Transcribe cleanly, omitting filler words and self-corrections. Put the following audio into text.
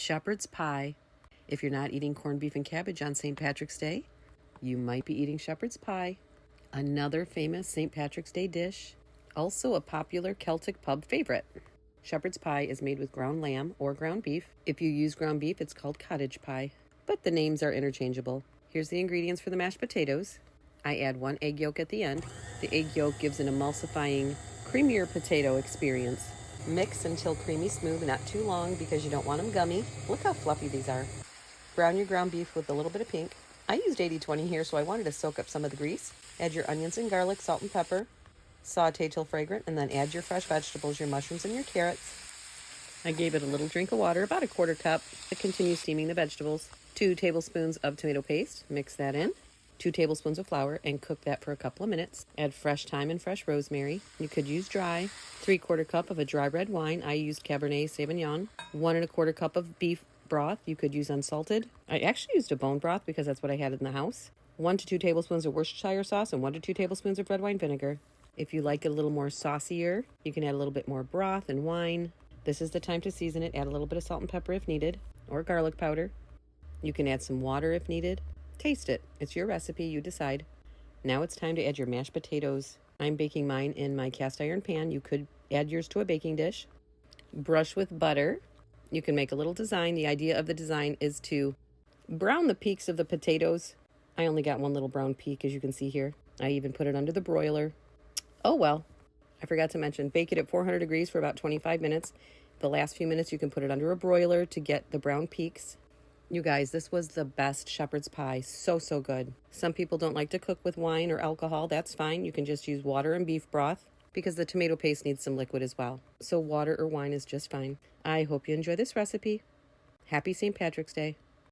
shepherd's pie. If you're not eating corned beef and cabbage on St. Patrick's Day, you might be eating shepherd's pie. Another famous St. Patrick's Day dish, also a popular Celtic pub favorite. Shepherd's pie is made with ground lamb or ground beef. If you use ground beef, it's called cottage pie, but the names are interchangeable. Here's the ingredients for the mashed potatoes. I add 1 egg yolk at the end. The egg yolk gives an emulsifying, creamier potato experience. Mix until creamy smooth, not too long because you don't want them gummy. Look how fluffy these are. Brown your ground beef with a little bit of pink. I used 80-20 here, so I wanted to soak up some of the grease. Add your onions and garlic, salt and pepper. Saute till fragrant, and then add your fresh vegetables, your mushrooms and your carrots. I gave it a little drink of water, about a 1/4 cup, to continue steaming the vegetables. 2 tablespoons of tomato paste, mix that in. 2 tablespoons of flour, and cook that for a couple of minutes. Add fresh thyme and fresh rosemary. You could use dry. 3/4 cup of a dry red wine. I used Cabernet Sauvignon. 1 1/4 cup of beef broth. You could use unsalted. I actually used a bone broth because that's what I had in the house. 1 to 2 tablespoons of Worcestershire sauce and 1 to 2 tablespoons of red wine vinegar. If you like it a little more saucier, you can add a little bit more broth and wine. This is the time to season it. Add a little bit of salt and pepper if needed, or garlic powder. You can add some water if needed. Taste it. It's your recipe. You decide. Now it's time to add your mashed potatoes. I'm baking mine in my cast iron pan. You could add yours to a baking dish. Brush with butter. You can make a little design. The idea of the design is to brown the peaks of the potatoes. I only got one little brown peak, as you can see here. I even put it under the broiler. Oh well, I forgot to mention, bake it at 400 degrees for about 25 minutes. The last few minutes you can put it under a broiler to get the brown peaks. You guys, this was the best shepherd's pie. So good. Some people don't like to cook with wine or alcohol. That's fine. You can just use water and beef broth because the tomato paste needs some liquid as well. So water or wine is just fine. I hope you enjoy this recipe. Happy St. Patrick's Day.